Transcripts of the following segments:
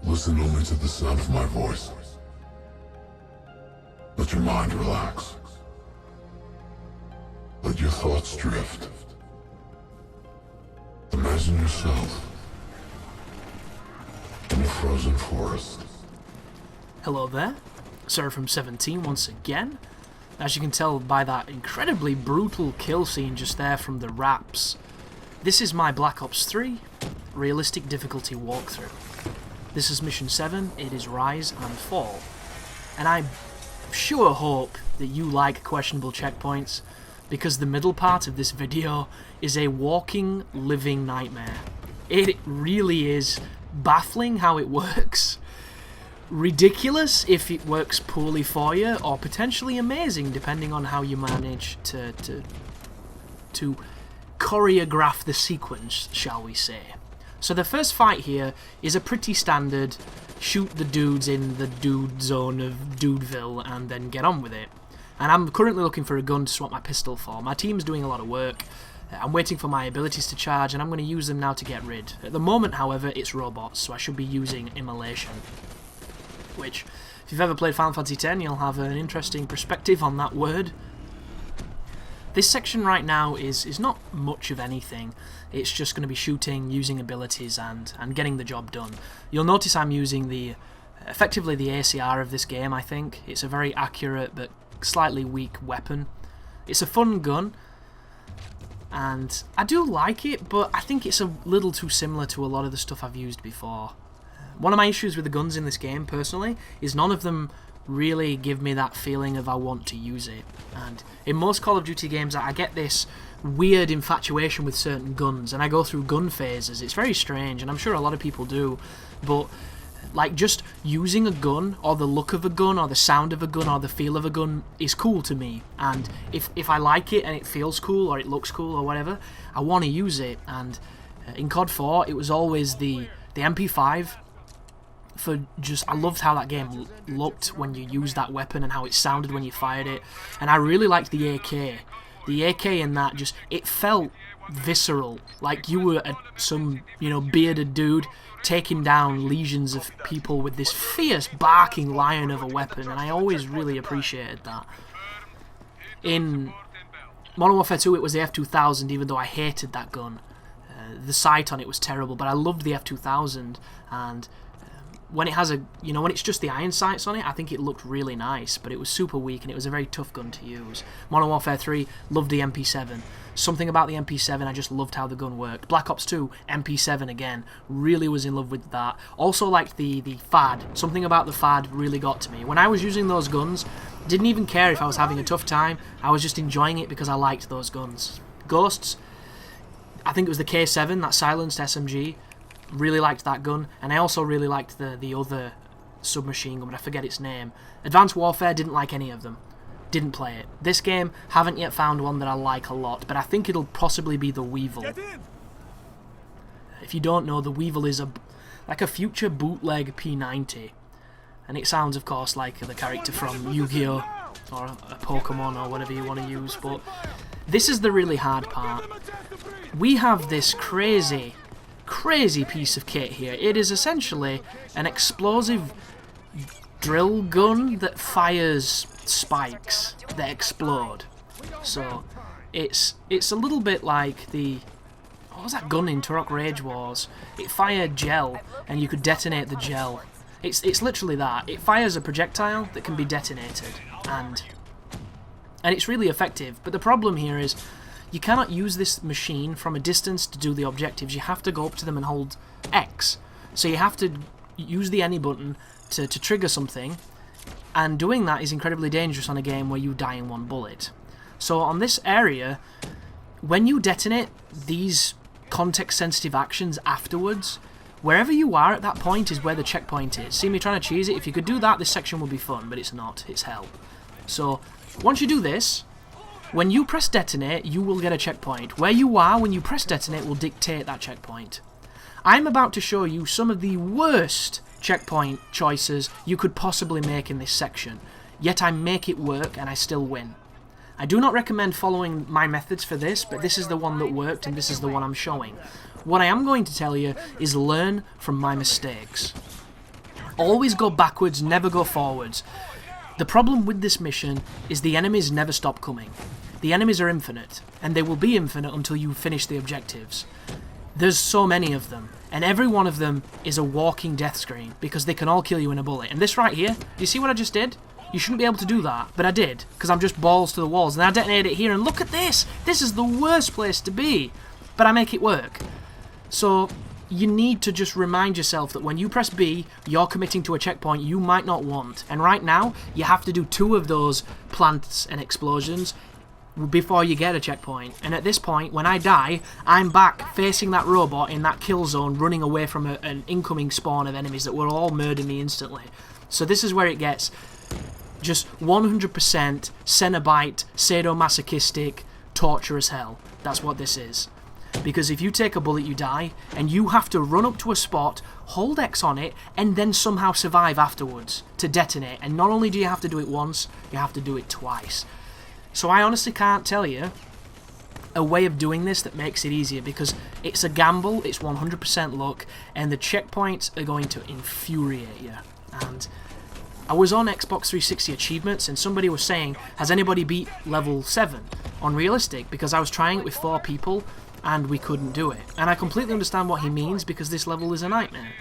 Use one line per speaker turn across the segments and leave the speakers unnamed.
Listen only to the sound of my voice. Let your mind relax. Let your thoughts drift. Imagine yourself in a frozen forest.
Hello there, Seraphim17 once again. As you can tell by that incredibly brutal kill scene just there from the Raps, this is my Black Ops 3 realistic difficulty walkthrough. This is Mission 7, it is Rise and Fall. And I sure hope that you like questionable checkpoints, because the middle part of this video is a walking, living nightmare. It really is baffling how it works. Ridiculous if it works poorly for you, or potentially amazing depending on how you manage to choreograph the sequence, shall we say. So the first fight here is a pretty standard shoot the dudes in the dude zone of Dudeville and then get on with it. And I'm currently looking for a gun to swap my pistol for. My team's doing a lot of work. I'm waiting for my abilities to charge and I'm going to use them now to get rid. At the moment, however, it's robots, so I should be using Immolation. Which, if you've ever played Final Fantasy X, you'll have an interesting perspective on that word. This section right now is not much of anything. It's just going to be shooting, using abilities, and getting the job done. You'll notice I'm using effectively the ACR of this game, I think. It's a very accurate but slightly weak weapon. It's a fun gun, and I do like it, but I think it's a little too similar to a lot of the stuff I've used before. One of my issues with the guns in this game, personally, is none of them really give me that feeling of I want to use it. And in most Call of Duty games, I get this weird infatuation with certain guns, and I go through gun phases. It's very strange, and I'm sure a lot of people do, but like just using a gun, or the look of a gun, or the sound of a gun, or the feel of a gun is cool to me. And if I like it and it feels cool, or it looks cool, or whatever, I want to use it. And in COD 4, it was always the MP5. I loved how that game looked when you used that weapon and how it sounded when you fired it, and I really liked the AK. The AK in that it felt visceral, like you were some bearded dude taking down legions of people with this fierce barking lion of a weapon, and I always really appreciated that. In Modern Warfare 2 it was the F2000, even though I hated that gun. The sight on it was terrible, but I loved the F2000, and when it has when it's just the iron sights on it, I think it looked really nice, but it was super weak and it was a very tough gun to use. Modern Warfare 3, loved the MP7. Something about the MP7, I just loved how the gun worked. Black Ops 2, MP7 again, really was in love with that. Also liked the FAD. Something about the FAD really got to me. When I was using those guns, didn't even care if I was having a tough time, I was just enjoying it because I liked those guns. Ghosts, I think it was the K7, that silenced SMG. Really liked that gun, and I also really liked the other submachine gun, but I forget its name. Advanced Warfare, didn't like any of them. Didn't play it. This game, haven't yet found one that I like a lot, but I think it'll possibly be the Weevil. If you don't know, the Weevil is like a future bootleg P90, and it sounds, of course, like the character from Yu-Gi-Oh! Or a Pokemon or whatever you want to use, but this is the really hard part. We have this crazy piece of kit here. It is essentially an explosive drill gun that fires spikes that explode. So it's a little bit like what was that gun in Turok Rage Wars? It fired gel and you could detonate the gel. It's literally that. It fires a projectile that can be detonated, and it's really effective. But the problem here is you cannot use this machine from a distance to do the objectives. You have to go up to them and hold X. So you have to use the any button to trigger something, and doing that is incredibly dangerous on a game where you die in one bullet. So on this area, when you detonate these context-sensitive actions afterwards, wherever you are at that point is where the checkpoint is. See me trying to cheese it? If you could do that, this section would be fun, but it's not. It's hell. So once you do this, when you press detonate, you will get a checkpoint. Where you are when you press detonate will dictate that checkpoint. I'm about to show you some of the worst checkpoint choices you could possibly make in this section, yet I make it work and I still win. I do not recommend following my methods for this, but this is the one that worked and this is the one I'm showing. What I am going to tell you is learn from my mistakes. Always go backwards, never go forwards. The problem with this mission is the enemies never stop coming. The enemies are infinite, and they will be infinite until you finish the objectives. There's so many of them, and every one of them is a walking death screen, because they can all kill you in a bullet. And this right here, you see what I just did? You shouldn't be able to do that, but I did, because I'm just balls to the walls, and I detonated it here, and look at this! This is the worst place to be, but I make it work. So, you need to just remind yourself that when you press B, you're committing to a checkpoint you might not want. And right now, you have to do 2 of those plants and explosions before you get a checkpoint. And at this point, when I die, I'm back facing that robot in that kill zone, running away from an incoming spawn of enemies that will all murder me instantly. So this is where it gets just 100% Cenobite, sadomasochistic, torture as hell. That's what this is. Because if you take a bullet, you die, and you have to run up to a spot, hold X on it, and then somehow survive afterwards to detonate. And not only do you have to do it once, you have to do it twice. So I honestly can't tell you a way of doing this that makes it easier, because it's a gamble, it's 100% luck, and the checkpoints are going to infuriate you. And I was on Xbox 360 achievements, and somebody was saying, has anybody beat level 7 on realistic? Because I was trying it with 4 people, and we couldn't do it. And I completely understand what he means, because this level is a nightmare.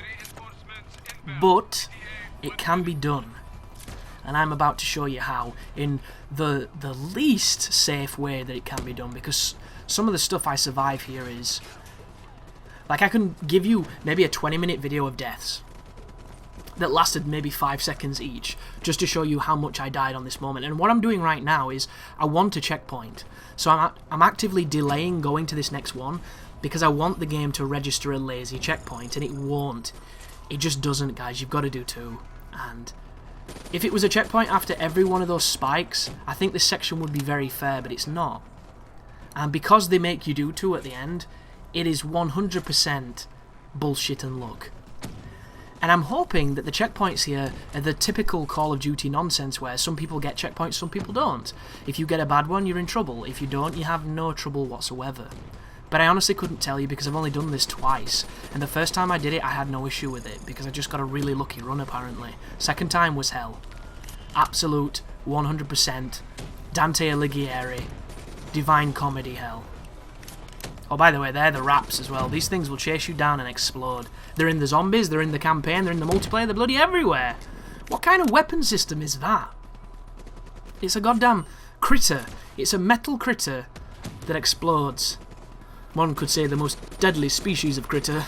But it can be done. And I'm about to show you how, in the least safe way that it can be done, because some of the stuff I survive here is... Like, I can give you maybe a 20-minute video of deaths that lasted maybe 5 seconds each, just to show you how much I died on this moment. And what I'm doing right now is, I want a checkpoint. So I'm actively delaying going to this next one, because I want the game to register a lazy checkpoint, and it won't. It just doesn't, guys. You've got to do 2. And if it was a checkpoint after every one of those spikes, I think this section would be very fair, but it's not. And because they make you do 2 at the end, it is 100% bullshit and luck. And I'm hoping that the checkpoints here are the typical Call of Duty nonsense where some people get checkpoints, some people don't. If you get a bad one, you're in trouble. If you don't, you have no trouble whatsoever. But I honestly couldn't tell you, because I've only done this twice. And the first time I did it, I had no issue with it, because I just got a really lucky run apparently. Second time was hell. Absolute 100% Dante Alighieri Divine Comedy hell. Oh, by the way, they're the raps as well. These things will chase you down and explode. They're in the zombies, they're in the campaign, they're in the multiplayer, they're bloody everywhere. What kind of weapon system is that? It's a goddamn critter. It's a metal critter that explodes. One could say the most deadly species of critter.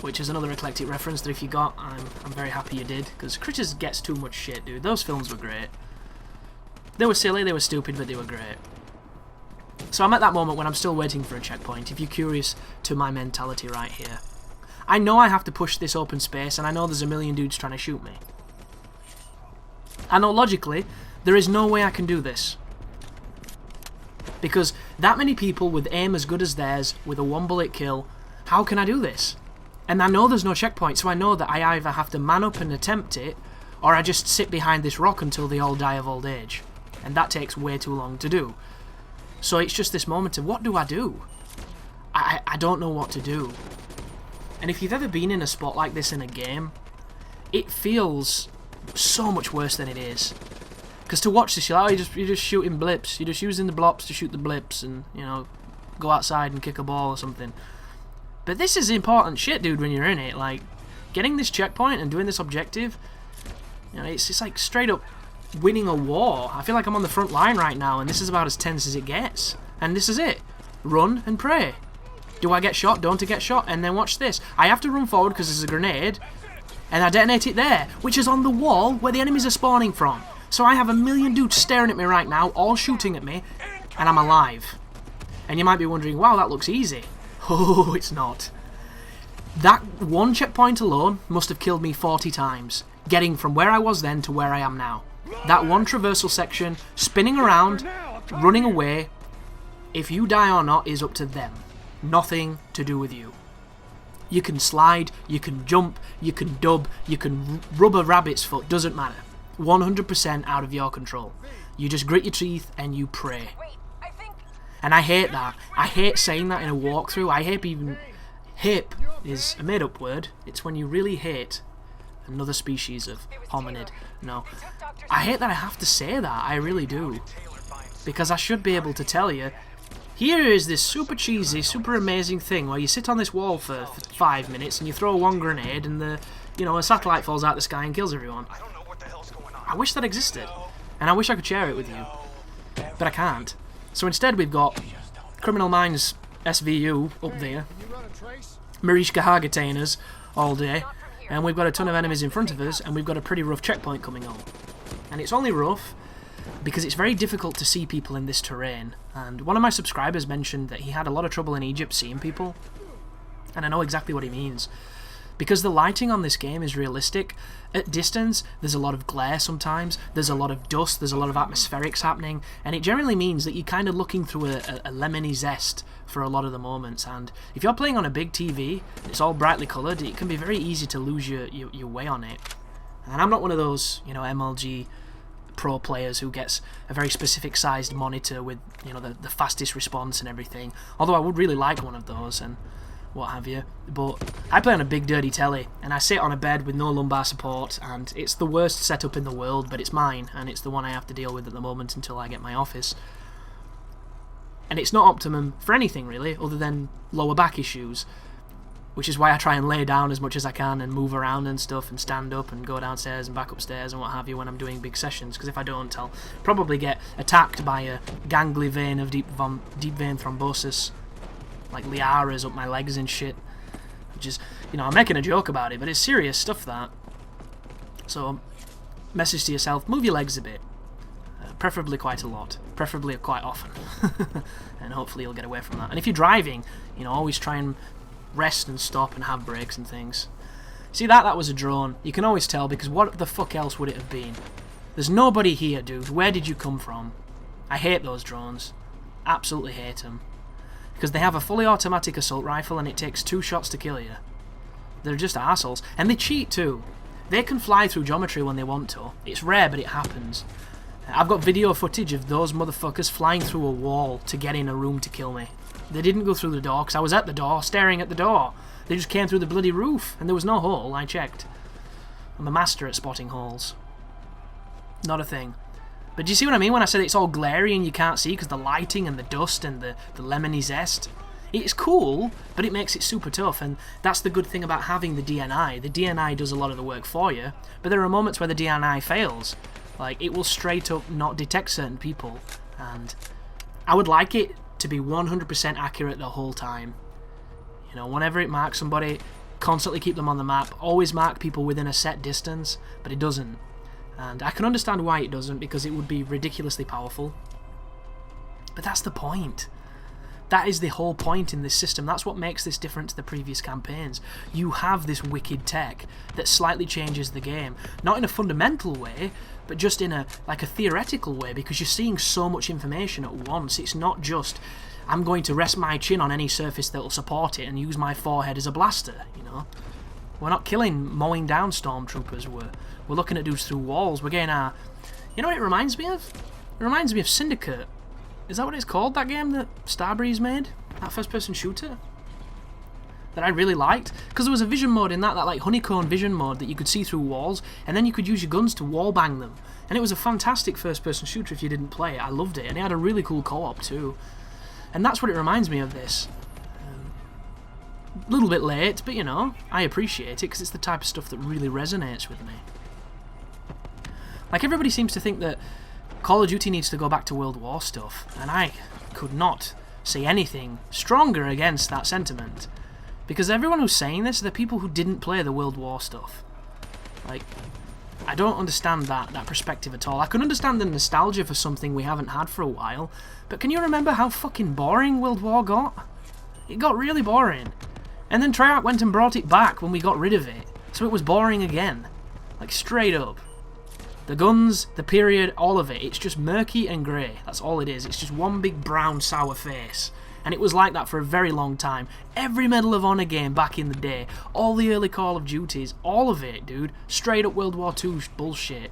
Which is another eclectic reference that if you got, I'm very happy you did. Because Critters gets too much shit, dude. Those films were great. They were silly, they were stupid, but they were great. So I'm at that moment when I'm still waiting for a checkpoint, if you're curious to my mentality right here. I know I have to push this open space, and I know there's a million dudes trying to shoot me. I know logically, there is no way I can do this. Because that many people with aim as good as theirs, with a 1-bullet kill, how can I do this? And I know there's no checkpoint, so I know that I either have to man up and attempt it, or I just sit behind this rock until they all die of old age. And that takes way too long to do. So it's just this moment of, what do I do? I don't know what to do. And if you've ever been in a spot like this in a game, it feels so much worse than it is. Because to watch this, you're like, oh, you're just shooting blips. You're just using the blops to shoot the blips and, you know, go outside and kick a ball or something. But this is important shit, dude, when you're in it. Like, getting this checkpoint and doing this objective, you know, it's like straight up winning a war. I feel like I'm on the front line right now, and this is about as tense as it gets. And this is it. Run and pray. Do I get shot? Don't I get shot? And then watch this. I have to run forward because there's a grenade, and I detonate it there, which is on the wall where the enemies are spawning from. So I have a million dudes staring at me right now, all shooting at me, and I'm alive. And you might be wondering, wow, that looks easy. Oh, it's not. That one checkpoint alone must have killed me 40 times, getting from where I was then to where I am now. That one traversal section, spinning around, running away, if you die or not is up to them. Nothing to do with you. You can slide, you can jump, you can dub, you can rub a rabbit's foot, doesn't matter. 100% out of your control. You just grit your teeth and you pray. And I hate that. I hate saying that in a walkthrough. I hate even Hip is a made-up word. It's when you really hate another species of hominid. No. I hate that I have to say that, I really do. Because I should be able to tell you, here is this super cheesy, super amazing thing where you sit on this wall for 5 minutes and you throw one grenade and a satellite falls out the sky and kills everyone. I wish that existed. And I wish I could share it with you. But I can't. So instead we've got Criminal Minds SVU up there, Mariska Hargitainers all day, and we've got a ton of enemies in front of us, and we've got a pretty rough checkpoint coming on. And it's only rough because it's very difficult to see people in this terrain. And one of my subscribers mentioned that he had a lot of trouble in Egypt seeing people, and I know exactly what he means. Because the lighting on this game is realistic. At distance, there's a lot of glare sometimes, there's a lot of dust, there's a lot of atmospherics happening, and it generally means that you're kind of looking through a lemony zest for a lot of the moments. And if you're playing on a big TV, it's all brightly coloured, it can be very easy to lose your way on it. And I'm not one of those, MLG pro players who gets a very specific sized monitor with, the fastest response and everything. Although I would really like one of those and what have you. But I play on a big dirty telly, and I sit on a bed with no lumbar support, and it's the worst setup in the world, but it's mine, and it's the one I have to deal with at the moment until I get my office. And it's not optimum for anything really, other than lower back issues, which is why I try and lay down as much as I can and move around and stuff and stand up and go downstairs and back upstairs and what have you when I'm doing big sessions, because if I don't, I'll probably get attacked by a gangly vein of deep vein thrombosis, like liaras up my legs and shit, which is, I'm making a joke about it, but it's serious stuff, that. So, message to yourself, move your legs a bit, preferably quite a lot, preferably quite often, and hopefully you'll get away from that. And if you're driving, always try and rest and stop and have breaks and things. See, that was a drone. You can always tell, because what the fuck else would it have been? There's nobody here, dude. Where did you come from? I hate those drones. Absolutely hate them. Because they have a fully automatic assault rifle and it takes 2 shots to kill you. They're just arseholes. And they cheat too. They can fly through geometry when they want to. It's rare, but it happens. I've got video footage of those motherfuckers flying through a wall to get in a room to kill me. They didn't go through the door because I was at the door, staring at the door. They just came through the bloody roof, and there was no hole, I checked. I'm a master at spotting holes. Not a thing. But do you see what I mean when I said it's all glary and you can't see because the lighting and the dust and the lemony zest? It's cool, but it makes it super tough, and that's the good thing about having the DNI. The DNI does a lot of the work for you, but there are moments where the DNI fails. Like, it will straight up not detect certain people, and I would like it to be 100% accurate the whole time. Whenever it marks somebody, constantly keep them on the map, always mark people within a set distance, but it doesn't. And I can understand why it doesn't, because it would be ridiculously powerful. But that's the point. That is the whole point in this system. That's what makes this different to the previous campaigns. You have this wicked tech that slightly changes the game. Not in a fundamental way, but just in a theoretical way, because you're seeing so much information at once. It's not just, I'm going to rest my chin on any surface that will support it and use my forehead as a blaster, We're not mowing down stormtroopers. We're looking at dudes through walls. We're getting our... what it reminds me of? It reminds me of Syndicate. Is that what it's called, that game that Starbreeze made? That first-person shooter? That I really liked? Because there was a vision mode in that honeycomb vision mode that you could see through walls, and then you could use your guns to wall bang them. And it was a fantastic first-person shooter if you didn't play it. I loved it, and it had a really cool co-op too. And that's what it reminds me of this. A little bit late, but I appreciate it because it's the type of stuff that really resonates with me. Everybody seems to think that Call of Duty needs to go back to World War stuff, and I could not say anything stronger against that sentiment. Because everyone who's saying this are the people who didn't play the World War stuff. I don't understand that perspective at all. I can understand the nostalgia for something we haven't had for a while, but can you remember how fucking boring World War got? It got really boring. And then Treyarch went and brought it back when we got rid of it, so it was boring again. Straight up. The guns, the period, all of it, it's just murky and grey. That's all it is. It's just one big brown sour face. And it was like that for a very long time. Every Medal of Honor game back in the day, all the early Call of Duties, all of it, dude. Straight up World War II bullshit.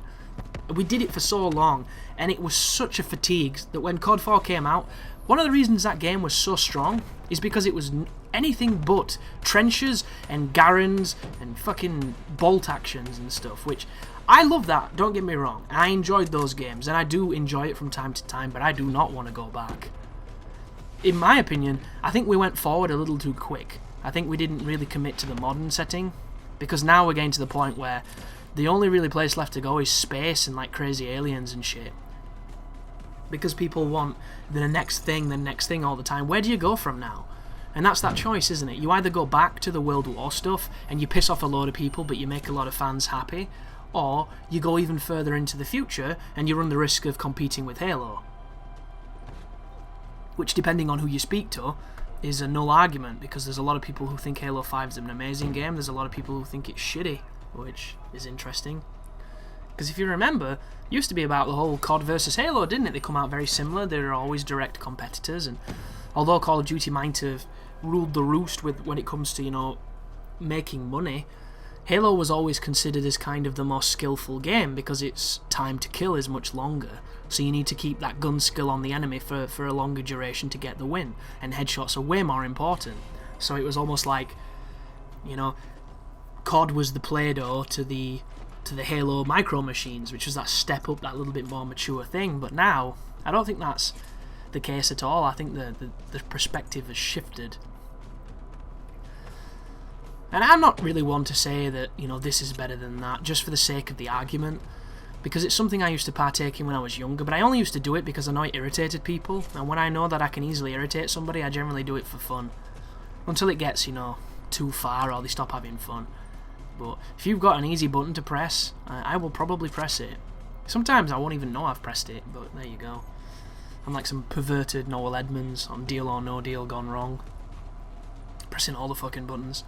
We did it for so long, and it was such a fatigue that when COD 4 came out, one of the reasons that game was so strong is because it was anything but trenches and Garens and fucking bolt actions and stuff, which I love that, don't get me wrong. I enjoyed those games, and I do enjoy it from time to time, but I do not want to go back. In my opinion, I think we went forward a little too quick. I think we didn't really commit to the modern setting, because now we're getting to the point where the only really place left to go is space and like crazy aliens and shit. Because people want the next thing all the time. Where do you go from now? And that's that choice, isn't it? You either go back to the World War stuff and you piss off a load of people but you make a lot of fans happy, or you go even further into the future and you run the risk of competing with Halo. Which, depending on who you speak to, is a null argument, because there's a lot of people who think Halo 5 is an amazing game, there's a lot of people who think it's shitty, which is interesting. Because if you remember, it used to be about the whole COD versus Halo, didn't it? They come out very similar, they're always direct competitors, and although Call of Duty might have ruled the roost when it comes to, you know, making money, Halo was always considered as kind of the more skillful game, because its time to kill is much longer. So you need to keep that gun skill on the enemy for a longer duration to get the win, and headshots are way more important. So it was almost like, you know, COD was the Play-Doh to the Halo micro machines, which was that step up, that little bit more mature thing. But now, I don't think that's the case at all. I think the perspective has shifted. And I'm not really one to say that, you know, this is better than that, just for the sake of the argument, because it's something I used to partake in when I was younger, but I only used to do it because I know it irritated people, and when I know that I can easily irritate somebody, I generally do it for fun. Until it gets, you know, too far or they stop having fun. But if you've got an easy button to press, I will probably press it. Sometimes I won't even know I've pressed it, but there you go. I'm like some perverted Noel Edmonds on Deal or No Deal gone wrong. Pressing all the fucking buttons.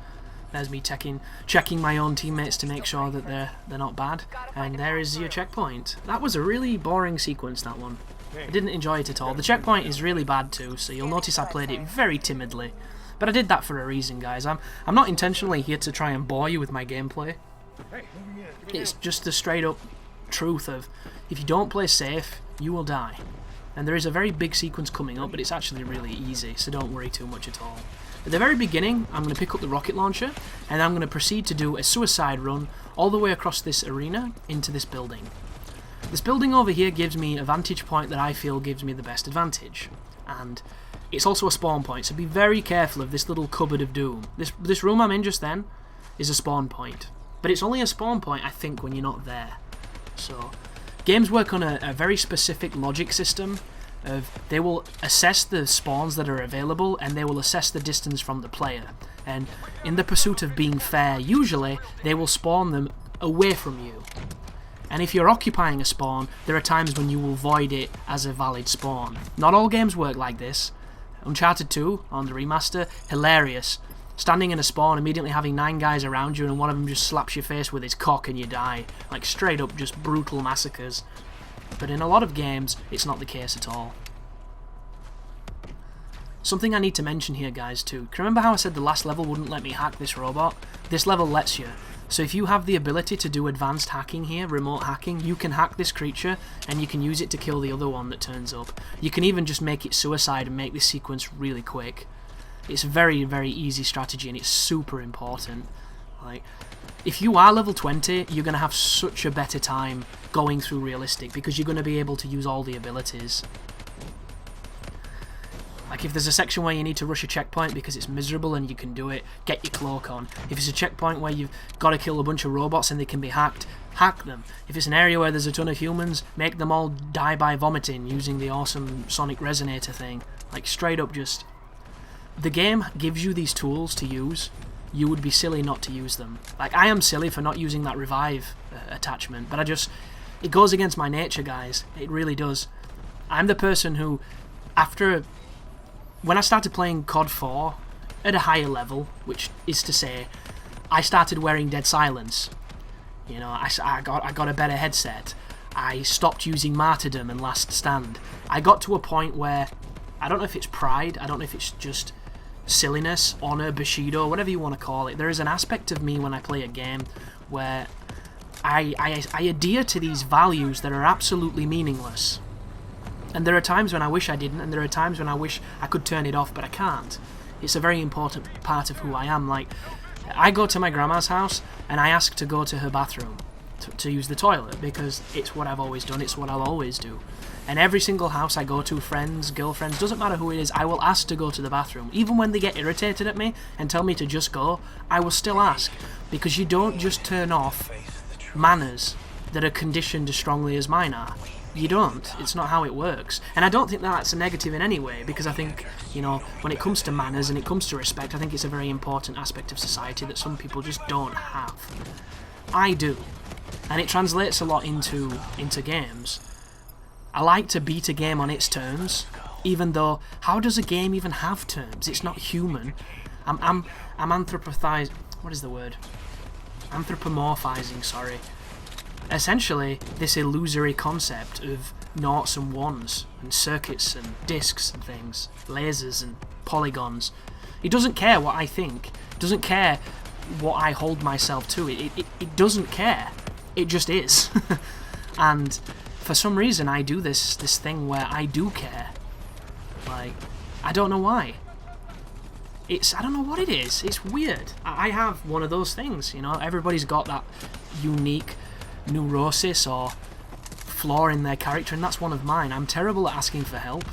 There's me checking my own teammates to make sure that they're not bad. And there is your checkpoint. That was a really boring sequence, that one. I didn't enjoy it at all. The checkpoint is really bad too, so you'll notice I played it very timidly. But I did that for a reason, guys. I'm not intentionally here to try and bore you with my gameplay. It's just the straight up truth of, if you don't play safe, you will die. And there is a very big sequence coming up, but it's actually really easy, so don't worry too much at all. At the very beginning, I'm going to pick up the rocket launcher, and I'm going to proceed to do a suicide run all the way across this arena into this building. This building over here gives me a vantage point that I feel gives me the best advantage. And it's also a spawn point, so be very careful of this little cupboard of doom. This room I'm in just then is a spawn point. But it's only a spawn point, I think, when you're not there. So, games work on a very specific logic system. They will assess the spawns that are available, and they will assess the distance from the player. And in the pursuit of being fair, usually they will spawn them away from you. And if you're occupying a spawn, there are times when you will void it as a valid spawn. Not all games work like this. Uncharted 2 on the remaster, hilarious. Standing in a spawn, immediately having 9 guys around you, and one of them just slaps your face with his cock and you die. Like straight up just brutal massacres. But in a lot of games, it's not the case at all. Something I need to mention here, guys, too. Remember how I said the last level wouldn't let me hack this robot? This level lets you. So if you have the ability to do advanced hacking here, remote hacking, you can hack this creature, and you can use it to kill the other one that turns up. You can even just make it suicide and make this sequence really quick. It's a very, very easy strategy, and it's super important. Like, if you are level 20, you're going to have such a better time going through realistic, because you're going to be able to use all the abilities. Like, if there's a section where you need to rush a checkpoint because it's miserable and you can do it, get your cloak on. If it's a checkpoint where you've got to kill a bunch of robots and they can be hacked, hack them. If it's an area where there's a ton of humans, make them all die by vomiting using the awesome sonic resonator thing. Like, straight up just... The game gives you these tools to use. You would be silly not to use them. Like, I am silly for not using that revive attachment, but it goes against my nature, guys. It really does. I'm the person who, when I started playing COD 4 at a higher level, which is to say, I started wearing Dead Silence. You know, I got a better headset. I stopped using Martyrdom and Last Stand. I got to a point where, I don't know if it's pride, I don't know if it's just silliness, honor, bushido, whatever you want to call it. There is an aspect of me when I play a game where I adhere to these values that are absolutely meaningless. And there are times when I wish I didn't, and there are times when I wish I could turn it off, but I can't. It's a very important part of who I am. Like, I go to my grandma's house, and I ask to go to her bathroom to use the toilet, because it's what I've always done, it's what I'll always do. And every single house I go to, friends, girlfriends, doesn't matter who it is, I will ask to go to the bathroom. Even when they get irritated at me and tell me to just go, I will still ask. Because you don't just turn off manners that are conditioned as strongly as mine are. You don't. It's not how it works. And I don't think that's a negative in any way, because I think, you know, when it comes to manners and it comes to respect, I think it's a very important aspect of society that some people just don't have. I do. And it translates a lot into games. I like to beat a game on its terms, even though, how does a game even have terms? It's not human. I'm anthropomorphizing, sorry. Essentially, this illusory concept of noughts and ones, and circuits and discs and things, lasers and polygons. It doesn't care what I think. It doesn't care what I hold myself to. It doesn't care. It just is. And for some reason I do this thing where I do care. Like, I don't know why. I don't know what it is. It's weird. I have one of those things, you know. Everybody's got that unique neurosis or flaw in their character, and that's one of mine. I'm terrible at asking for help.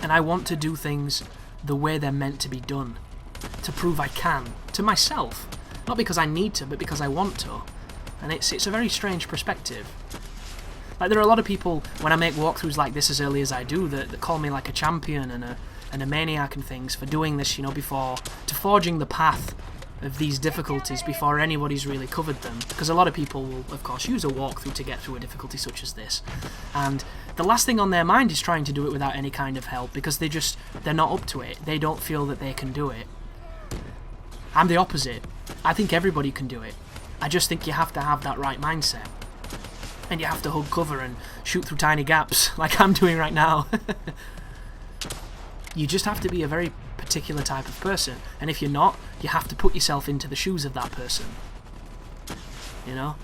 And I want to do things the way they're meant to be done. To prove I can. To myself. Not because I need to, but because I want to. And it's a very strange perspective. Like, there are a lot of people, when I make walkthroughs like this as early as I do, that call me like a champion and a maniac and things for doing this, you know, to forging the path of these difficulties before anybody's really covered them. Because a lot of people will, of course, use a walkthrough to get through a difficulty such as this. And the last thing on their mind is trying to do it without any kind of help, because they're not up to it. They don't feel that they can do it. I'm the opposite. I think everybody can do it. I just think you have to have that right mindset. And you have to hug cover and shoot through tiny gaps, like I'm doing right now. You just have to be a very particular type of person. And if you're not, you have to put yourself into the shoes of that person. You know?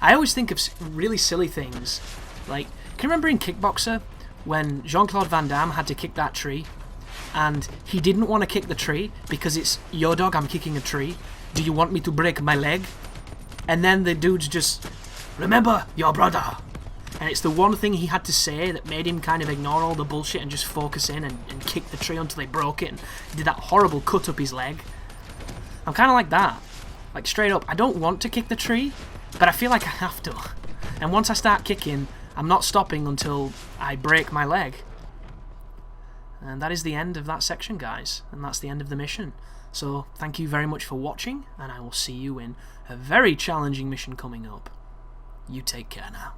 I always think of really silly things. Like, can you remember in Kickboxer, when Jean-Claude Van Damme had to kick that tree? And he didn't want to kick the tree, because it's, yo dog, I'm kicking a tree. Do you want me to break my leg? And then the dude's just, remember your brother. And it's the one thing he had to say that made him kind of ignore all the bullshit and just focus in and kick the tree until he broke it and did that horrible cut up his leg. I'm kind of like that. Like, straight up, I don't want to kick the tree, but I feel like I have to. And once I start kicking, I'm not stopping until I break my leg. And that is the end of that section, guys. And that's the end of the mission. So, thank you very much for watching, and I will see you in a very challenging mission coming up. You take care now.